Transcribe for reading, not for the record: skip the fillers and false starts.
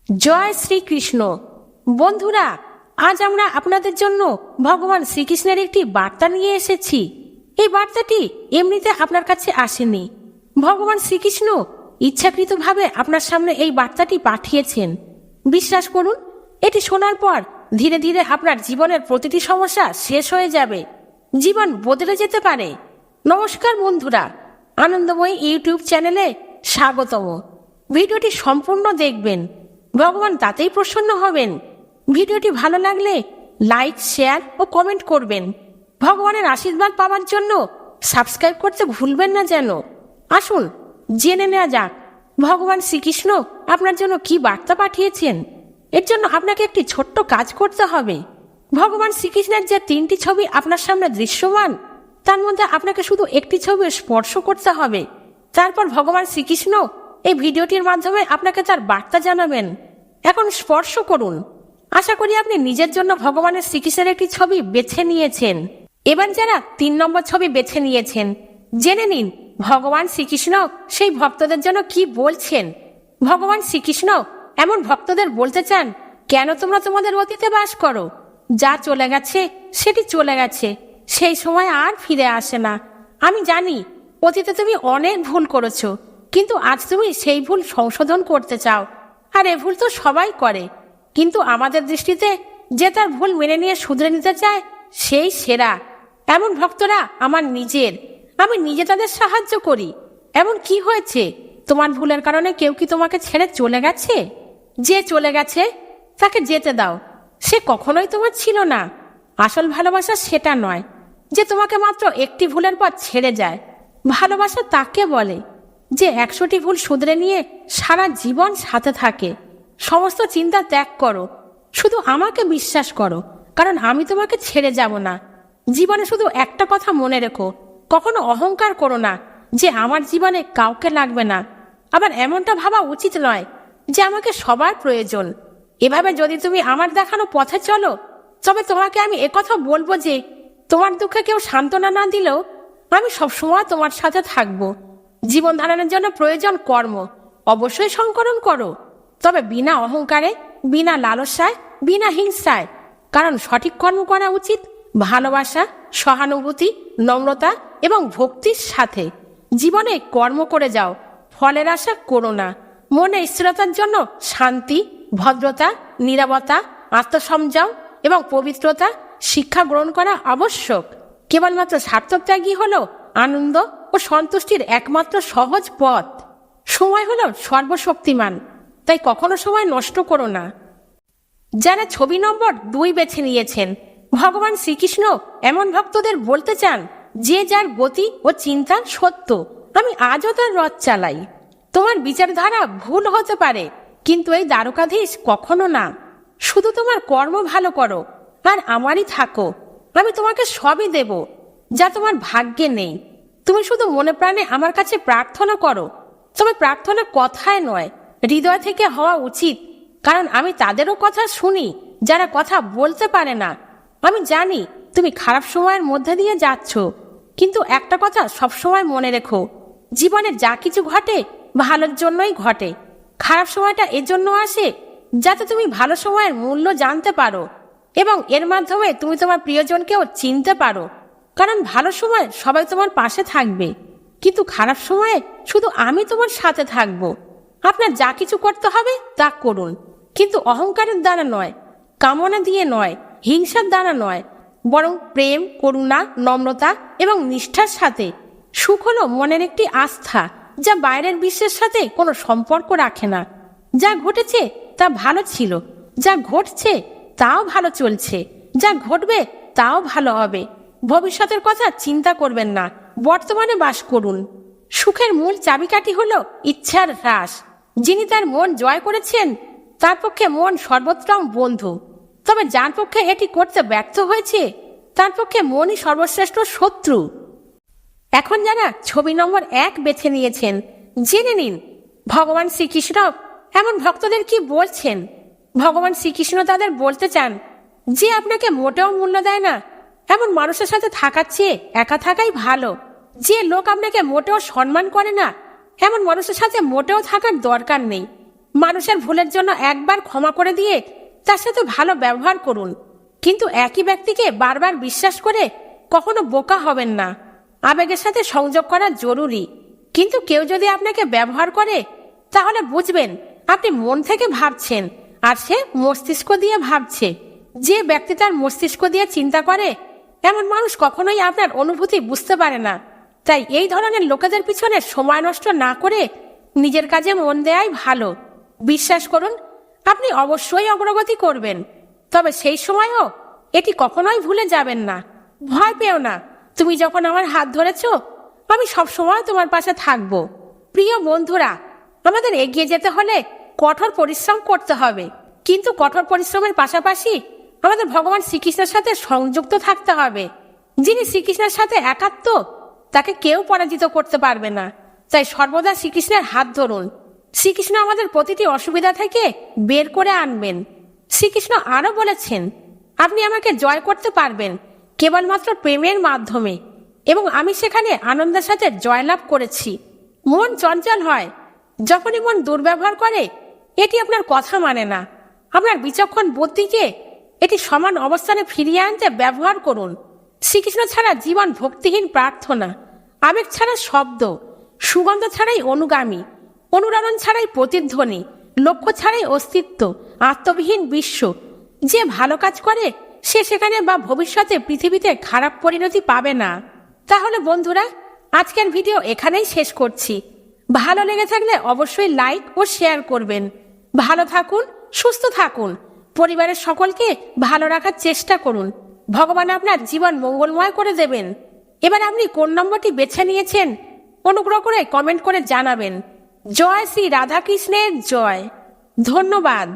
জয় শ্রীকৃষ্ণ। বন্ধুরা, আজ আমরা আপনাদের জন্য ভগবান শ্রীকৃষ্ণের একটি বার্তা নিয়ে এসেছি। এই বার্তাটি এমনিতে আপনার কাছে আসেনি। ভগবান শ্রীকৃষ্ণ ইচ্ছাকৃতভাবে আপনার সামনে এই বার্তাটি পাঠিয়েছেন। বিশ্বাস করুন, এটি শোনার পর ধীরে ধীরে আপনার জীবনের প্রতিটি সমস্যা শেষ হয়ে যাবে, জীবন বদলে যেতে পারে। নমস্কার বন্ধুরা, আনন্দময়ী ইউটিউব চ্যানেলে স্বাগতম। ভিডিওটি সম্পূর্ণ দেখবেন, ভগবান তাতেই প্রসন্ন হবেন। ভিডিওটি ভালো লাগলে লাইক, শেয়ার ও কমেন্ট করবেন। ভগবানের আশীর্বাদ পাওয়ার জন্য সাবস্ক্রাইব করতে ভুলবেন না যেন। আসুন জেনে নেওয়া যাক ভগবান শ্রীকৃষ্ণ আপনার জন্য কি বার্তা পাঠিয়েছেন। এর জন্য আপনাকে একটি ছোট্ট কাজ করতে হবে। ভগবান শ্রীকৃষ্ণের যে 3টি ছবি আপনার সামনে দৃশ্যমান, তার মধ্যে আপনাকে শুধু একটি ছবি স্পর্শ করতে হবে। তারপর ভগবান শ্রীকৃষ্ণ এই ভিডিওটির মাধ্যমে আপনাকে তার বার্তা জানাবেন। এখন স্পর্শ করুন। আশা করি আপনি নিজের জন্য ভগবানের শ্রীকৃষ্ণের একটি ছবি বেছে নিয়েছেন। এবার যারা 3 নম্বর ছবি বেছে নিয়েছেন, জেনে নিন ভগবান শ্রীকৃষ্ণ সেই ভক্তদের জন্য কি বলছেন। ভগবান শ্রীকৃষ্ণ এমন ভক্তদের বলতে চান, কেন তোমরা তোমাদের অতীতে বাস করো? যা চলে গেছে সেটি চলে গেছে, সেই সময় আর ফিরে আসে না। আমি জানি অতীতে তুমি অনেক ভুল করেছো, কিন্তু আজ তুমি সেই ভুল সংশোধন করতে চাও। আর এ ভুল তো সবাই করে, কিন্তু আমাদের দৃষ্টিতে যে তার ভুল মেনে নিয়ে শুধরে নিতে চায়, সেই সেরা। এমন ভক্তরা আমার নিজের, আমি নিজে তাদের সাহায্য করি। এমন কি হয়েছে? তোমার ভুলের কারণে কেউ কি তোমাকে ছেড়ে চলে গেছে? যে চলে গেছে তাকে যেতে দাও, সে কখনোই তোমার ছিল না। আসল ভালোবাসা সেটা নয় যে তোমাকে মাত্র একটি ভুলের পর ছেড়ে যায়। ভালোবাসা তাকে বলে যে 100টি ভুল শুধরে নিয়ে সারা জীবন সাথে থাকে। সমস্ত চিন্তা ত্যাগ করো, শুধু আমাকে বিশ্বাস করো, কারণ আমি তোমাকে ছেড়ে যাব না। জীবনে শুধু একটা কথা মনে রেখো, কখনো অহংকার করো না যে আমার জীবনে কাউকে লাগবে না। আবার এমনটা ভাবা উচিত নয় যে আমাকে সবার প্রয়োজন। এভাবে যদি তুমি আমার দেখানো পথে চলো, তবে তোমাকে আমি একথা বলবো যে তোমার দুঃখে কেউ সান্ত্বনা না দিলেও আমি সবসময় তোমার সাথে থাকবো। জীবন ধারণের জন্য প্রয়োজন কর্ম, অবশ্যই সংকলন করো, তবে বিনা অহংকারে, বিনা লালসায়, বিনা হিংসায়। কারণ সঠিক কর্ম করা উচিত ভালোবাসা, সহানুভূতি, নম্রতা এবং ভক্তির সাথে। জীবনে কর্ম করে যাও, ফলের আশা করো না। মনে স্থিরতার জন্য শান্তি, ভদ্রতা, নীরবতা, আত্মসংযম এবং পবিত্রতা শিক্ষা গ্রহণ করা আবশ্যক। কেবলমাত্র স্বার্থত্যাগী হলো আনন্দ ও সন্তুষ্টির একমাত্র সহজ পথ। সময় হলো সর্বশক্তিমান, তাই কখনো সময় নষ্ট করো না। যারা ছবি নম্বর 2 বেছে নিয়েছেন, ভগবান শ্রীকৃষ্ণ এমন ভক্তদের বলতে চান যে যার গতি ও চিন্তা সত্য, আমি আজও তার রথ চালাই। তোমার বিচারধারা ভুল হতে পারে, কিন্তু এই দ্বারকাধীশ কখনো না। শুধু তোমার কর্ম ভালো করো আর আমারই থাকো। আমি তোমাকে সবই দেব যা তোমার ভাগ্যে নেই। তুমি শুধু মনে প্রাণে আমার কাছে প্রার্থনা করো, তবে প্রার্থনা কথায় নয়, হৃদয় থেকে হওয়া উচিত। কারণ আমি তাদেরও কথা শুনি যারা কথা বলতে পারে না। আমি জানি তুমি খারাপ সময়ের মধ্যে দিয়ে যাচ্ছ, কিন্তু একটা কথা সবসময় মনে রেখো, জীবনে যা কিছু ঘটে ভালোর জন্যই ঘটে। খারাপ সময়টা এজন্য আসে যাতে তুমি ভালো সময়ের মূল্য জানতে পারো এবং এর মাধ্যমে তুমি তোমার প্রিয়জনকেও চিনতে পারো। কারণ ভালো সময় সবাই তোমার পাশে থাকবে, কিন্তু খারাপ সময়ে শুধু আমি তোমার সাথে থাকব। আপনার যা কিছু করতে হবে তা করুন, কিন্তু অহংকারের দ্বারা নয়, কামনা দিয়ে নয়, হিংসার দ্বারা নয়, বরং প্রেম, করুণা, নম্রতা এবং নিষ্ঠার সাথে। সুখ হলো মনের একটি আস্থা যা বাইরের বিশ্বের সাথে কোনো সম্পর্ক রাখে না। যা ঘটেছে তা ভালো ছিল, যা ঘটছে তাও ভালো চলছে, যা ঘটবে তাও ভালো হবে। ভবিষ্যতের কথা চিন্তা করবেন না, বর্তমানে বাস করুন। সুখের মূল চাবিকাঠি হলো ইচ্ছার হ্রাস। যিনি তার মন জয় করেছেন তার পক্ষে মন সর্বোত্তম বন্ধু, তবে যার পক্ষে এটি করতে ব্যর্থ হয়েছে তার পক্ষে মনই সর্বশ্রেষ্ঠ শত্রু। এখন যারা ছবি নম্বর 1 বেছে নিয়েছেন, জেনে নিন ভগবান শ্রীকৃষ্ণ এমন ভক্তদের কি বলছেন। ভগবান শ্রীকৃষ্ণ তাদের বলতে চান যে আপনাকে মোটেও মূল্য দেয় না, এমন মানুষের সাথে থাকার চেয়ে একা থাকাই ভালো। যে লোক আপনাকে মোটেও সম্মান করে না, এমন মানুষের সাথে মোটেও থাকার দরকার নেই। মানুষের ভুলের জন্য একবার ক্ষমা করে দিয়ে তার সাথে ভালো ব্যবহার করুন, কিন্তু একই ব্যক্তিকে বারবার বিশ্বাস করে কখনো বোকা হবেন না। আবেগের সাথে সংযোগ করা জরুরি, কিন্তু কেউ যদি আপনাকে ব্যবহার করে তাহলে বুঝবেন আপনি মন থেকে ভাবছেন আর সে মস্তিষ্ক দিয়ে ভাবছে। যে ব্যক্তি তার মস্তিষ্ক দিয়ে চিন্তা করে এমন মানুষ কখনোই আপনার অনুভূতি বুঝতে পারে না। তাই এই ধরনের লোকেদের পিছনে সময় নষ্ট না করে নিজের কাজে মন দেয়াই ভালো। বিশ্বাস করুন, আপনি অবশ্যই অগ্রগতি করবেন, তবে সেই সময়ও এটি কখনোই ভুলে যাবেন না। ভয় পেও না, তুমি যখন আমার হাত ধরেছো আমি সবসময় তোমার পাশে থাকবো। প্রিয় বন্ধুরা, আমাদের এগিয়ে যেতে হলে কঠোর পরিশ্রম করতে হবে, কিন্তু কঠোর পরিশ্রমের পাশাপাশি আমাদের ভগবান শ্রীকৃষ্ণের সাথে সংযুক্ত থাকতে হবে। যিনি শ্রীকৃষ্ণের সাথে একাত্ম তাকে কেউ পরাজিত করতে পারবে না। তাই সর্বদা শ্রীকৃষ্ণের হাত ধরুন। শ্রীকৃষ্ণ আমাদের প্রতিটি অসুবিধা থেকে বের করে আনবেন। শ্রীকৃষ্ণ আরো বলেছেন, আপনি আমাকে জয় করতে পারবেন কেবলমাত্র প্রেমের মাধ্যমে, এবং আমি সেখানে আনন্দের সাথে জয়লাভ করেছি। মন চঞ্চল হয়, যখনই মন দুর্ব্যবহার করে এটি আপনার কথা মানে না। আপনার বিচক্ষণ বুদ্ধিকে এটি সমান অবস্থানে ফিরিয়ে আনতে ব্যবহার করুন। শ্রীকৃষ্ণ ছাড়া জীবন ভক্তিহীন প্রার্থনা, আবেগ ছাড়া শব্দ, সুগন্ধ ছাড়াই অনুগামী, অনুরণন ছাড়াই প্রতিধ্বনি, লক্ষ্য ছাড়াই অস্তিত্ব, আত্মবিহীন বিশ্ব। যে ভালো কাজ করে সে সেখানে বা ভবিষ্যতে পৃথিবীতে খারাপ পরিণতি পাবে না। তাহলে বন্ধুরা, আজকের ভিডিও এখানেই শেষ করছি। ভালো লেগে থাকলে অবশ্যই লাইক ও শেয়ার করবেন। ভালো থাকুন, সুস্থ থাকুন, পরিবারের সকলকে ভালো রাখার চেষ্টা করুন। ভগবান আপনার জীবন মঙ্গলময় করে দেবেন। এবার আপনি কোন নম্বরটি বেছে নিয়েছেন অনুগ্রহ করে কমেন্ট করে জানাবেন। জয় শ্রী রাধাকৃষ্ণের জয়। ধন্যবাদ।